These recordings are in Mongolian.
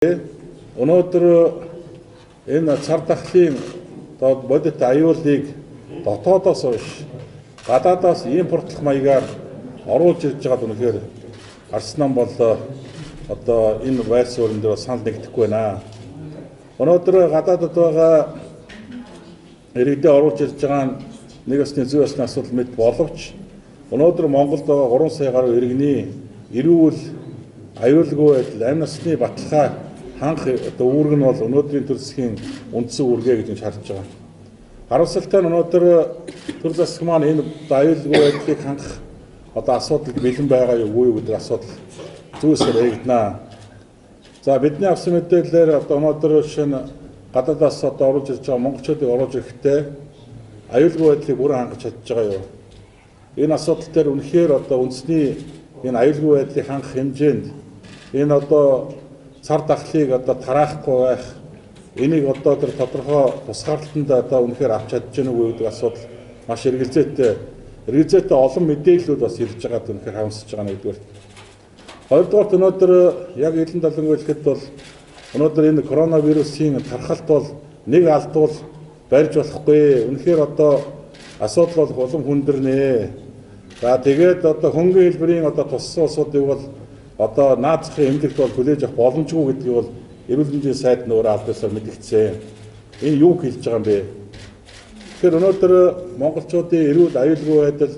Өнөөдөр энэ цар тахлын бодит аюулыг дотоодоос биш гадаадаас импортлох маягаар оруулж ирж байгаад үнэхээр арснан бол одоо энэ байр суурин дээр санал нэгдэхгүй байна. Өнөөдөр гадаадд байгаа иргэдээ оруулж ирж байгаа нэг ёсны зүй ёсны асуудал мэд боловч өнөөдөр Монголд байгаа 3 сая гаруй иргэний эрүүл аюулгүй байдал амь насны баталгаа ханх үүрэг нь бол өнөөдрийн төр засгийн үндсэн үүргээ гэж харж байгаа. Харамсалтай нь өнөөдөр төр засаг маань энэ аюулгүй байдлыг хангах одоо асуудал бэлэн байгаа юу гэдэг асуудал зүйсээр яригдана. За бидний авсан мэдээлэлээр одоо өнөөдөр шинэ гадаадаас одоо оруулж ирж байгаа монголчуудыг оруулж ирэхдээ аюулгүй байдлыг бүрэн хангаж чадж байгаа юу? Энэ асуудал дээр үнэхээр одоо үндэсний энэ аюулгүй байдлыг хангах хэмжээнд энэ одоо цар тахлыг одоо тараахгүй байх энийг одоо тэр тодорхой тусгаарлалтанд одоо үнэхээр авч чадж гэнэ үү гэдэг асуудал маш эргэлзээтэй олон мэдээллүүд бас ирж байгаад үнэхээр харамсаж байгаа нэгдүгээр. Хоёрдугаар өнөөдөр яг элен далангүй хэлэхэд бол өнөөдөр энэ коронавирусын тархалт бол нэг алдвал барьж болохгүй. Үнэхээр одоо асуудал бол улам хүндэрнэ. За тэгээд одоо хөнгөн хэлбэрийн одоо туссан улсуудыг бол одоо наацхийн эмнэлэгт бол хүлээж авах боломжгүй гэдгийг бол эрүүл мэндийн сайд нь өөрөө албасаар мэдгдсэн. Энэ юу хэлж байгаа юм бэ? Тэгэхээр өнөөдөр монголчуудын эрүүл аюулгүй байдал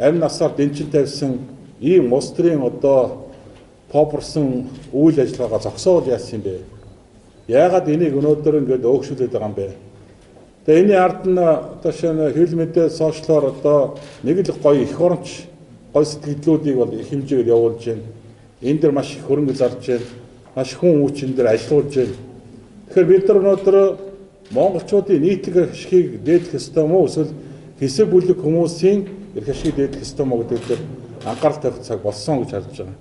амь насаар дэнчин тавьсан ийм улс төрийн одоо попорсон үйл ажиллагаагаа зогсоол яасан юм бэ? Яагаад энийг өнөөдөр ингээд өөгшүүлээд байгаа юм бэ? Тэгээ энэ ард нь одоо шинэ хэвлэл мэдээ сошиалоор одоо нэг л гоё их оронч гоё сэтгэлдлүүдийг бол их хэмжээгээр явуулж байна. Энэ дэр маш их хөрөнгө зарж байна. Маш хүн хүчин дээр ажиллуулж байна. Тэгэхээр бид нар өнөөдөр монголчуудын нийтлэг ашгийг дээдлэх ёстой мó эсвэл хэсэг бүлэг хүмүүсийн эрх ашгийг дээдлэх ёстой мó гэдэг дээр анхаарал тавих цаг болсон гэж харж байгаа.